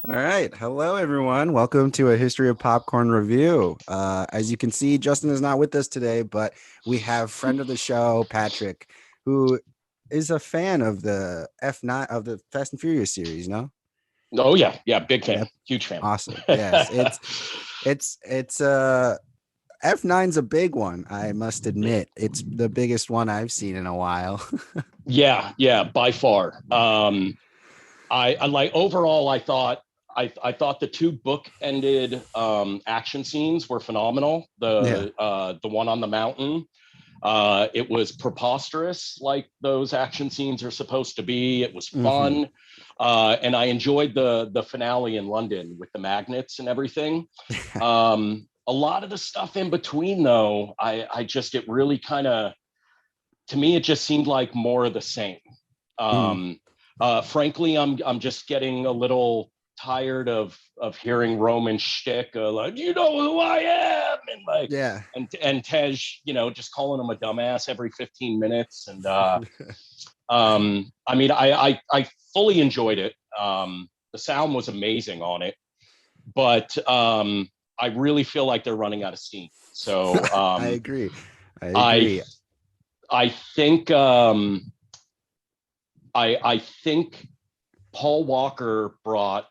All right. Hello, everyone. Welcome to a History of Popcorn review. As you can see, Justin is not with us today, but we have friend of the show, Patrick, who is a fan of the F9 of the Fast and Furious series, no? Oh yeah, big fan, Yep. huge fan. Awesome. Yes. It's F9's a big one, I must admit. It's the biggest one I've seen in a while. Yeah, by far. I like overall. I thought the two book ended action scenes were phenomenal. Yeah. The one on the mountain, it was preposterous, like those action scenes are supposed to be. It was Hmm. fun, and I enjoyed the finale in London with the magnets and everything. A lot of the stuff in between, though, I just it really kind of to me it just seemed like more of the same. Hmm. Um, Frankly, I'm just getting a little tired of hearing Roman shtick, like you know who I am, and like Yeah. and Tej, just calling him a dumbass every 15 minutes. And I mean, I fully enjoyed it. The sound was amazing on it, but I really feel like they're running out of steam. So I agree. I I agree. I think I think Paul Walker brought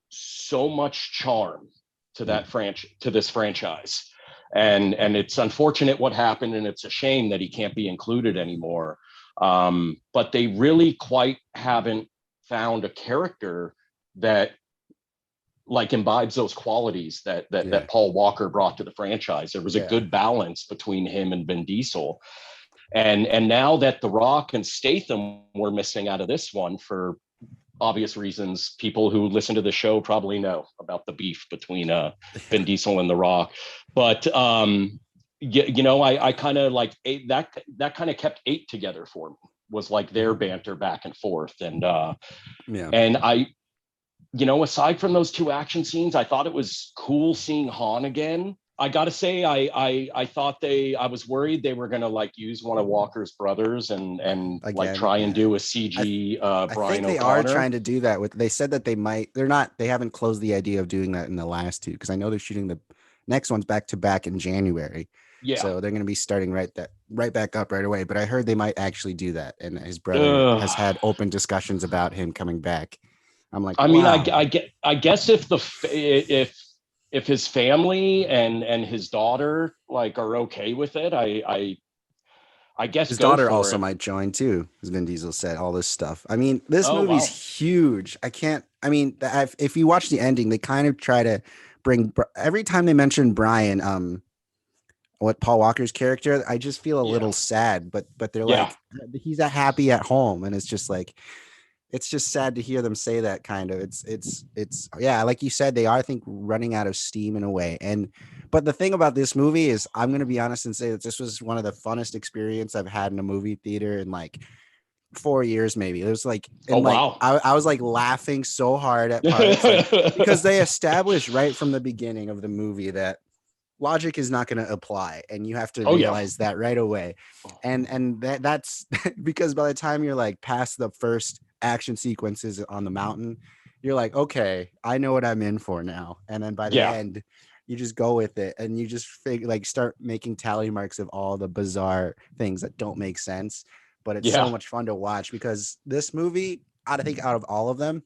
so much charm to this franchise. And it's unfortunate what happened, and it's a shame that he can't be included anymore. But they really quite haven't found a character that like imbibes those qualities Yeah. that Paul Walker brought to the franchise. There was a Yeah. good balance between him and Vin Diesel. And now that The Rock and Statham were missing out of this one for obvious reasons, people who listen to the show probably know about the beef between Vin Diesel and The Rock. But I kind of like that kind of kept eight together for me. Was like their Mhm. banter back and forth, Yeah. and aside from those two action scenes, I thought it was cool seeing Han again. I gotta say, I thought I was worried they were gonna like use one of Walker's brothers and like Again, try and yeah. do a I CG I Brian think they are O'Connor. trying to do that with they said that they haven't closed the idea of doing that in the last two because I know they're shooting the next one's back to back in January. Yeah. So they're going to be starting right back up right away, but I heard they might actually do that and his brother has Ugh. had open discussions about him coming back. I'm like, I mean, "Wow." I guess if his family and his daughter like are okay with it, I guess His go daughter for also it. might join too, as Vin Diesel said, all this stuff. I mean, this Oh movie's wow. huge. I mean, if you watch the ending, they kind of try to every time they mention Brian, what Paul Walker's character, I just feel a Yeah. little sad, but they're Yeah. like, he's a happy at home. And it's just like, it's just sad to hear them say that kind of yeah, like you said, they are, I think, running out of steam in a way. But the thing about this movie is I'm gonna be honest and say that this was one of the funnest experience I've had in a movie theater in like 4 years maybe. It was like Oh and like wow. I was like laughing so hard at parts like because they established right from the beginning of the movie that logic is not going to apply and you have to Oh yeah. realize that right away and that's because by the time you're like past the first action sequences on the mountain, you're like, okay, I know what I'm in for now. And then by the Yeah. end, you just go with it and you just like start making tally marks of all the bizarre things that don't make sense, but it's so Yeah. much fun to watch because this movie, I think out of all of them,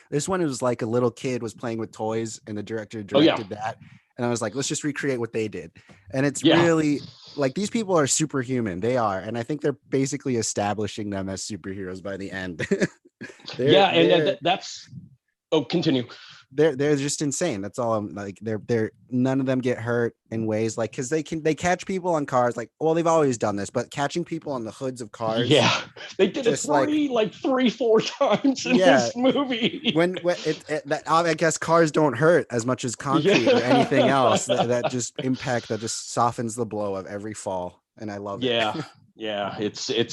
this one was like a little kid was playing with toys and the director Oh yeah. directed that. And I was like, let's just recreate what they did. And it's Yeah. really like these people are superhuman. They are. And I think they're basically establishing them as superheroes by the end. they're Yeah. And they're that's oh continue. they're just insane. That's all. I'm like they're none of them get hurt in ways like because they catch people on cars like well they've always done this, but catching people on the hoods of cars Yeah. They did it just like three, four times in yeah, this movie. when that I guess cars don't hurt as much as concrete or anything else Yeah. that just impact that just softens the blow of every fall, and I love it. Yeah. Yeah, it's and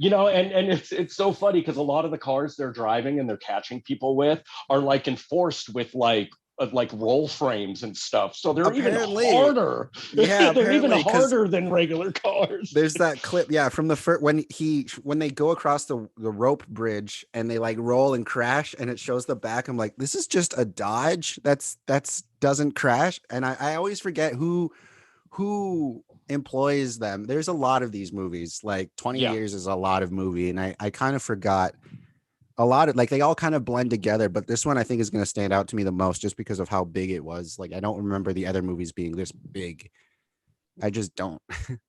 it's so funny because a lot of the cars they're driving and they're catching people with are like enforced with like like roll frames and stuff. So they're Apparently. even harder. Yeah, they're even apparently, 'cause harder than regular cars. there's that clip, yeah, from the first when they go across the rope bridge and they like roll and crash and it shows the back. I'm like, this is just a Dodge that's doesn't crash. And I always forget who employs them. There's a lot of these movies. Like 20 Yeah. years is a lot of movie, and I kind of forgot a lot of, like, they all kind of blend together, but this one I think is going to stand out to me the most just because of how big it was. Like, I don't remember the other movies being this big. I just don't.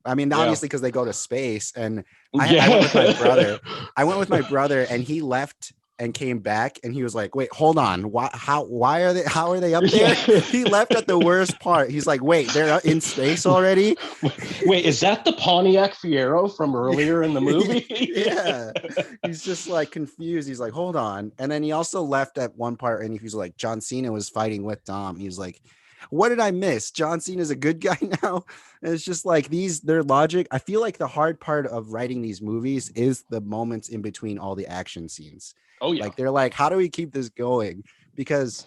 I mean, obviously, because they go to space, and I went with my brother. I went with my brother, and he left and came back, and he was like, "Wait, hold on. How are they up there?" He left at the worst part. He's like, "Wait, they're in space already?" Wait, is that the Pontiac Fiero from earlier in the movie? Yeah. He's just like confused. He's like, "Hold on." And then he also left at one part, and he was like, John Cena was fighting with Dom. He was like, what did I miss? John Cena's a good guy now. And it's just like their logic. I feel like the hard part of writing these movies is the moments in between all the action scenes. Oh, yeah. Like, they're like, how do we keep this going? Because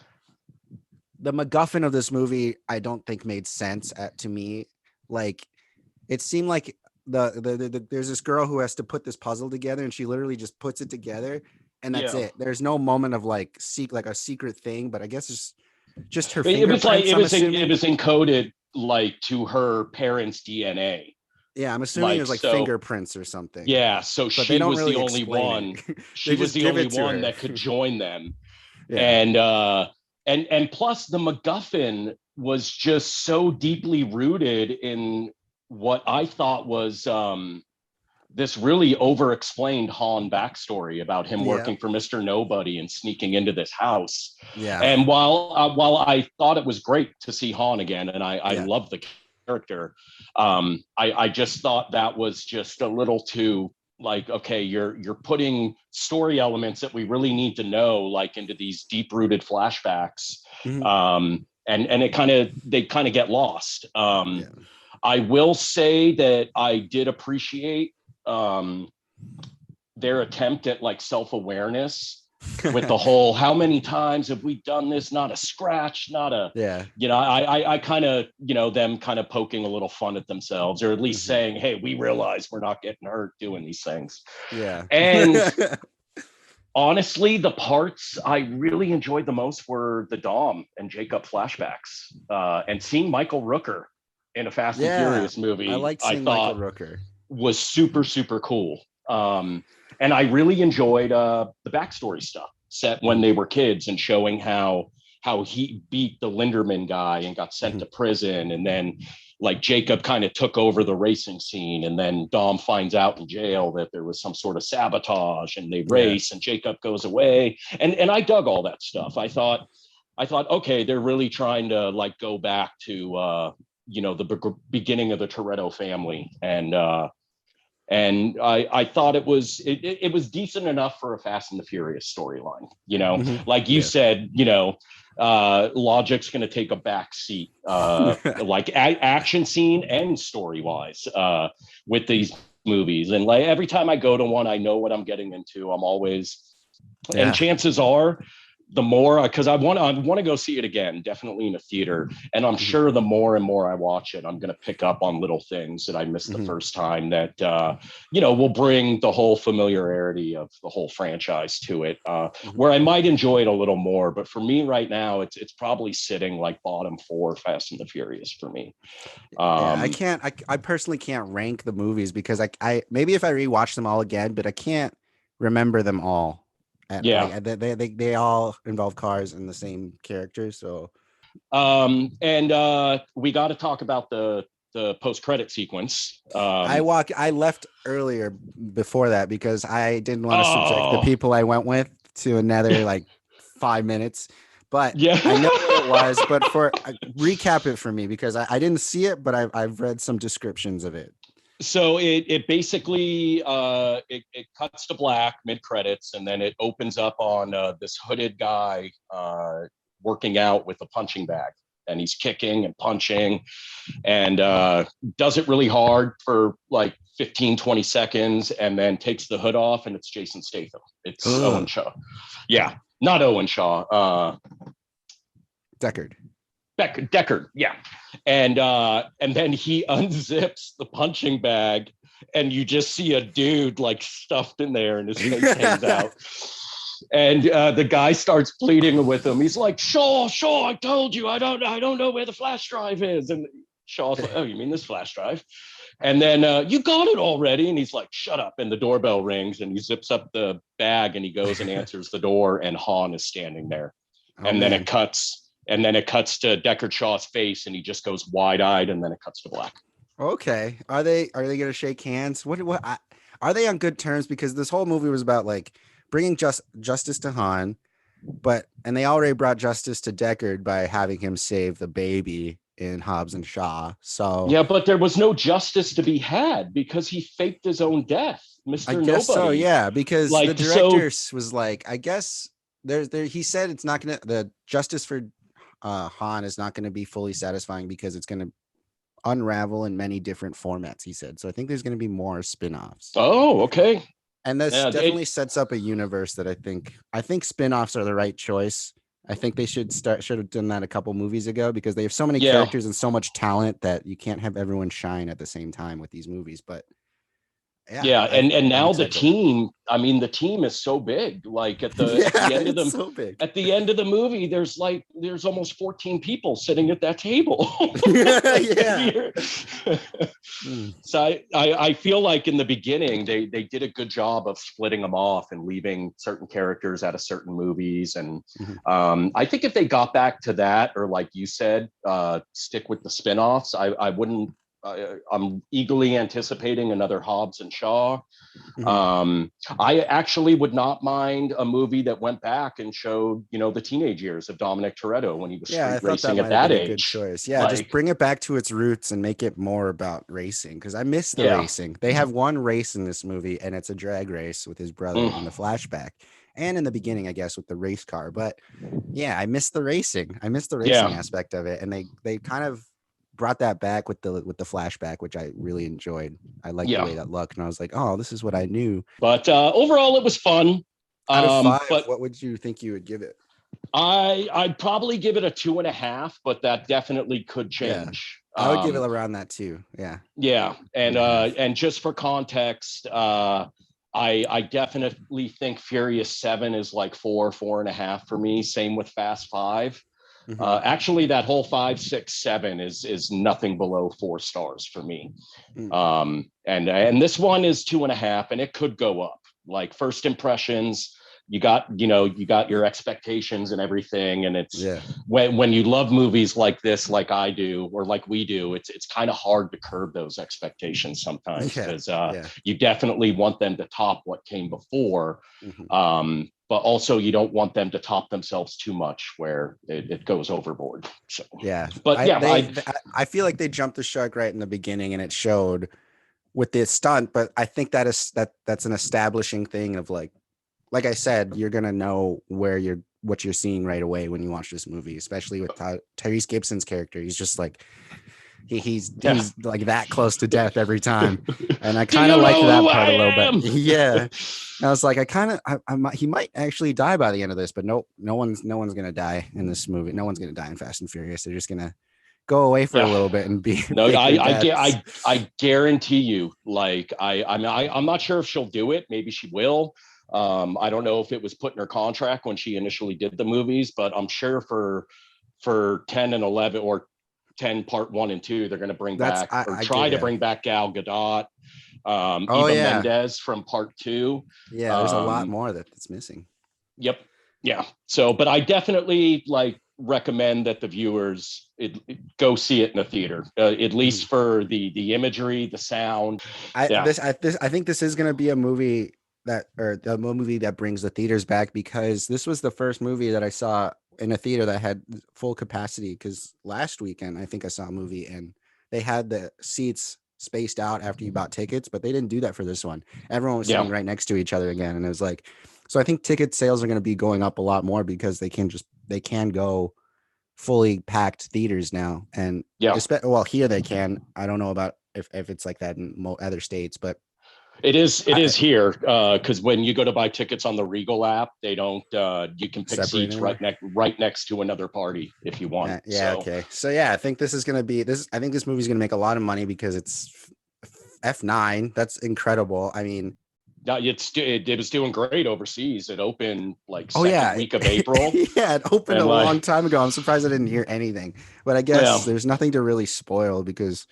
the MacGuffin of this movie, I don't think made sense to me. Like, it seemed like there's this girl who has to put this puzzle together, and she literally just puts it together, and that's it. There's no moment of like a secret thing, but I guess it's just her fingerprints. It was encoded like to her parents' DNA. Yeah, I'm assuming it was like fingerprints or something. Yeah, so she was the only one. She was the only one that could join them. Yeah. And plus the MacGuffin was just so deeply rooted in what I thought was this really over-explained Han backstory about him working for Mr. Nobody and sneaking into this house. Yeah. And while I thought it was great to see Han again, and I love the character, I just thought that was just a little too like, okay, you're putting story elements that we really need to know like into these deep-rooted flashbacks. Mm-hmm. And they kind of get lost. I will say that I did appreciate their attempt at like self-awareness with the whole, how many times have we done this? Not a scratch, not a, I kind of, them kind of poking a little fun at themselves, or at least saying, hey, we realize we're not getting hurt doing these things. Yeah. And honestly, the parts I really enjoyed the most were the Dom and Jakob flashbacks, and seeing Michael Rooker in a Fast and Furious movie. I liked seeing Michael Rooker. Was super, super cool. And I really enjoyed the backstory stuff set when they were kids and showing how he beat the Linderman guy and got sent to prison. And then like Jakob kind of took over the racing scene. And then Dom finds out in jail that there was some sort of sabotage, and they race and Jakob goes away. And I dug all that stuff. I thought, okay, they're really trying to like go back to, the beginning of the Toretto family. And I thought it was decent enough for a Fast and the Furious storyline, like you said, logic's going to take a back seat, like action scene and story wise, with these movies. And like every time I go to one, I know what I'm getting into. I'm always, and chances are, the more, because I want to go see it again, definitely in a theater. And I'm sure the more and more I watch it, I'm going to pick up on little things that I missed the first time that, will bring the whole familiarity of the whole franchise to it, where I might enjoy it a little more. But for me right now, it's probably sitting like bottom 4 Fast and the Furious for me. I personally can't rank the movies because I maybe if I rewatch them all again, but I can't remember them all. They all involve cars and the same characters. So, we got to talk about the post-credit sequence. I left earlier before that because I didn't want to subject the people I went with to another like 5 minutes. But I know what it was. But recap it for me because I didn't see it, but I've read some descriptions of it. So it basically it cuts to black mid credits, and then it opens up on this hooded guy working out with a punching bag, and he's kicking and punching, and does it really hard for like 15-20 seconds, and then takes the hood off, and it's Jason Statham. It's Owen Shaw. Yeah, not Owen Shaw. Deckard. Deckard, yeah. And then he unzips the punching bag, and you just see a dude like stuffed in there, and his face hangs out. And the guy starts pleading with him. He's like, Shaw, I told you, I don't know where the flash drive is. And Shaw's like, oh, you mean this flash drive? And then you got it already. And he's like, shut up. And the doorbell rings, and he zips up the bag, and he goes and answers the door, and Han is standing there. Then it cuts. And then it cuts to Deckard Shaw's face, and he just goes wide-eyed, and then it cuts to black. Okay. Are they going to shake hands? Are they on good terms? Because this whole movie was about like bringing justice to Han, and they already brought justice to Deckard by having him save the baby in Hobbs and Shaw. So yeah, but there was no justice to be had because he faked his own death, Mr. I guess Nobody. so, yeah, because like, the director was like, I guess he said it's not going to, the justice for Han is not going to be fully satisfying because it's going to unravel in many different formats, he said. So I think there's going to be more spin-offs. Oh, okay. And this definitely sets up a universe that I think spin-offs are the right choice. I think they should have done that a couple movies ago because they have so many characters and so much talent that you can't have everyone shine at the same time with these movies. But and now the team, I mean, the team is so big. Like at the end of the movie, there's almost 14 people sitting at that table. So I feel like in the beginning they did a good job of splitting them off and leaving certain characters out of certain movies. And I think if they got back to that, or like you said, stick with the spinoffs, I wouldn't. I'm eagerly anticipating another Hobbs and Shaw. I actually would not mind a movie that went back and showed, the teenage years of Dominic Toretto when he was street racing at that age. Good choice. Yeah, just bring it back to its roots and make it more about racing because I miss the racing. They have one race in this movie, and it's a drag race with his brother in the flashback. And in the beginning, I guess, with the race car. But yeah, I miss the racing. I miss the racing aspect of it. And they kind of brought that back with the flashback, which I really enjoyed. I liked the way that looked, and I was like, oh, this is what I knew. But overall, it was fun. Out of 5, but what would you think you would give it? I'd probably give it a 2.5, but that definitely could change. I would give it around that too. Yeah. And just for context, I definitely think Furious 7 is like 4.5 for me. Same with Fast 5. Actually, that whole 5, 6, 7 is nothing below 4 stars for me. And this one is 2.5, and it could go up. Like first impressions, you got your expectations and everything, and it's when you love movies like this, like I do, or like we do, it's kind of hard to curb those expectations sometimes because you definitely want them to top what came before. But also you don't want them to top themselves too much where it goes overboard. So I feel like they jumped the shark right in the beginning, and it showed with this stunt. But I think that's an establishing thing of like I said, you're gonna know what you're seeing right away when you watch this movie, especially with Tyrese Gibson's character. He's just like he's like that close to death every time, and I kind of like that part a little bit. Yeah. I was like, he might actually die by the end of this, but no one's gonna die in this movie. No one's gonna die in Fast and Furious. They're just gonna go away for a little bit and be. No, I guarantee you. Like I'm not sure if she'll do it. Maybe she will. I don't know if it was put in her contract when she initially did the movies, but I'm sure for 10 and 11 or 10 part 1 and 2, they're going to bring back to bring back Gal Gadot. Eva Mendes from part 2. Yeah, there's a lot more that's missing. Yep. Yeah. So, but I definitely recommend that the viewers go see it in the theater, at least for the imagery, the sound. I think this is going to be a movie the movie that brings the theaters back, because this was the first movie that I saw in a theater that had full capacity. Because last weekend, I think I saw a movie and they had the seats spaced out after you bought tickets, but they didn't do that for this one. Everyone was sitting right next to each other again. And it was like, so I think ticket sales are going to be going up a lot more because they can go fully packed theaters now. And here they can. I don't know about if it's like that in other states, but It is here because when you go to buy tickets on the Regal app, they don't. You can pick Separate seats anymore? right next to another party if you want. Yeah, So okay. So yeah, I think this is gonna be this. I think this movie's gonna make a lot of money because it's F9. That's incredible. I mean, yeah, it was doing great overseas. It opened like oh second yeah, week of April, yeah, it opened a and long like time ago. I'm surprised I didn't hear anything, but I yeah, guess there's nothing to really spoil because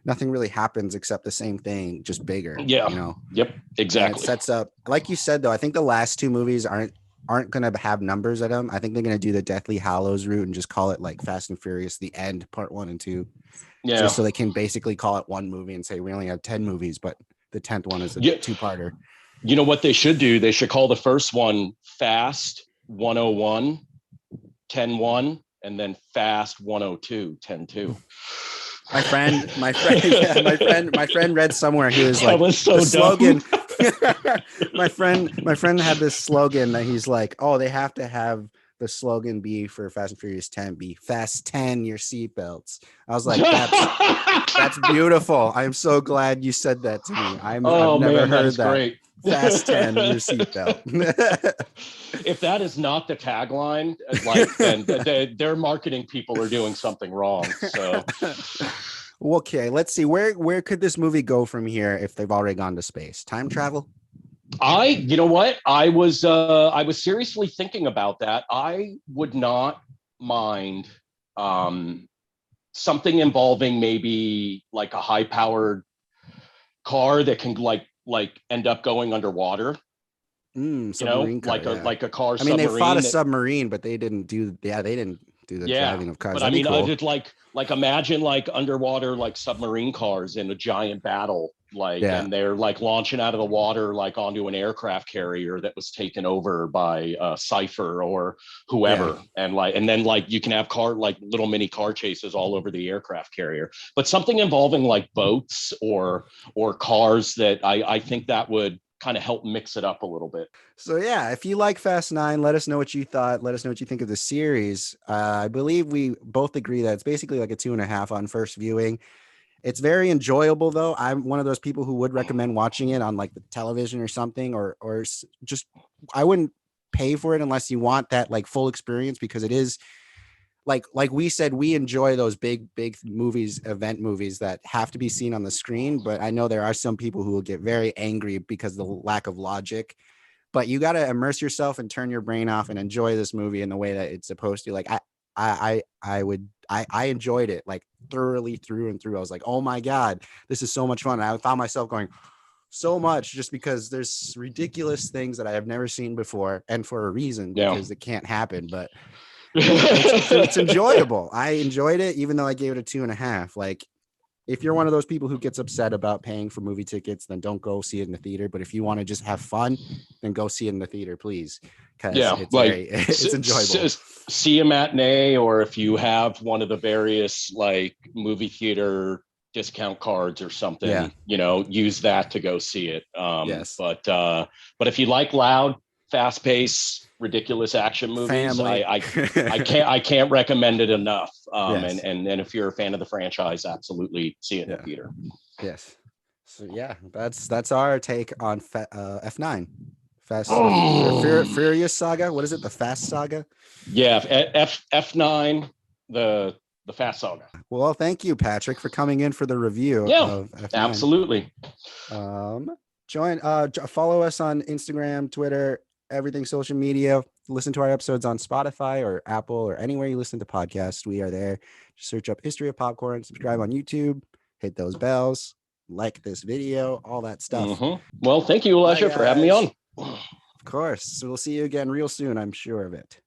nothing really happens except the same thing, just bigger, yeah, you know. yep, And it exactly. sets up, like you said, though. I think the last two movies aren't gonna have numbers at them. I think they're gonna do the Deathly Hallows route and just call it like Fast and Furious: The End, Part 1 and 2, Yeah, just so they can basically call it one movie and say we only have 10 movies, but the 10th one is a yeah. two-parter. You know what they should do? They should call the first one Fast 101, 10-1, and then Fast 102, 10-2. Yeah, my friend read somewhere he was like That was so the slogan. dumb. my friend had this slogan that he's like, oh, they have to have the slogan be for Fast and Furious 10 be Fast 10 your seatbelts. I was like, that's beautiful. I'm so glad you said that to me. I've Oh never man, that heard is that. great. Fast 10 your seatbelt. If that is not the tagline, like then their marketing people are doing something wrong. So Okay, let's see. Where could this movie go from here if they've already gone to space? Time travel? you know what? I was seriously thinking about that. I would not mind something involving maybe like a high powered car that can like end up going underwater. You know, Submarine car, yeah. like a car I mean, they fought a submarine that submarine, but they didn't do the yeah, driving of cars. but I That'd be mean, I cool. did like imagine like underwater like submarine cars in a giant battle, like, Yeah. and they're like launching out of the water like onto an aircraft carrier that was taken over by Cipher or Yeah. whoever, and like, and then like you can have car like little mini car chases all over the aircraft carrier, but something involving like boats or cars that I think that would kind of help mix it up a little bit. So yeah, if you like Fast Nine, let us know what you thought. Let us know what you think of the series. I believe we both agree that it's basically like a 2.5 on first viewing. It's very enjoyable though. I'm one of those people who would recommend watching it on like the television or something, or just I wouldn't pay for it unless you want that like full experience because it is like we said, we enjoy those big movies, event movies that have to be seen on the screen. But I know there are some people who will get very angry because of the lack of logic. But you got to immerse yourself and turn your brain off and enjoy this movie in the way that it's supposed to. Like I enjoyed it like thoroughly through and through. I was like, oh my God, this is so much fun. And I found myself going so much just because there's ridiculous things that I have never seen before, and for a reason Yeah. because it can't happen. But it's enjoyable. I enjoyed it, even though I gave it a 2.5. Like, if you're one of those people who gets upset about paying for movie tickets, then don't go see it in the theater. But if you want to just have fun, then go see it in the theater, please, because Yeah, it's like it's enjoyable. see a matinee, or if you have one of the various like movie theater discount cards or something, Yeah. you know, use that to go see it. Yes. But if you like loud, fast paced, ridiculous action movies, Family. I can't recommend it enough. Yes. And if you're a fan of the franchise, absolutely see it in Yeah. the theater. Yes. So yeah, that's our take on F9. Furious Saga. What is it? The Fast Saga. Yeah, F9, the Fast Saga. Well, thank you, Patrick, for coming in for the review Yeah, of F9. absolutely. Follow us on Instagram, Twitter, everything social media. Listen to our episodes on Spotify or Apple or anywhere you listen to podcasts. We are there. Just search up History of Popcorn, subscribe on YouTube, hit those bells, like this video, all that stuff. Well, thank you, Elijah, for having me on. Of course. So we'll see you again real soon. I'm sure of it.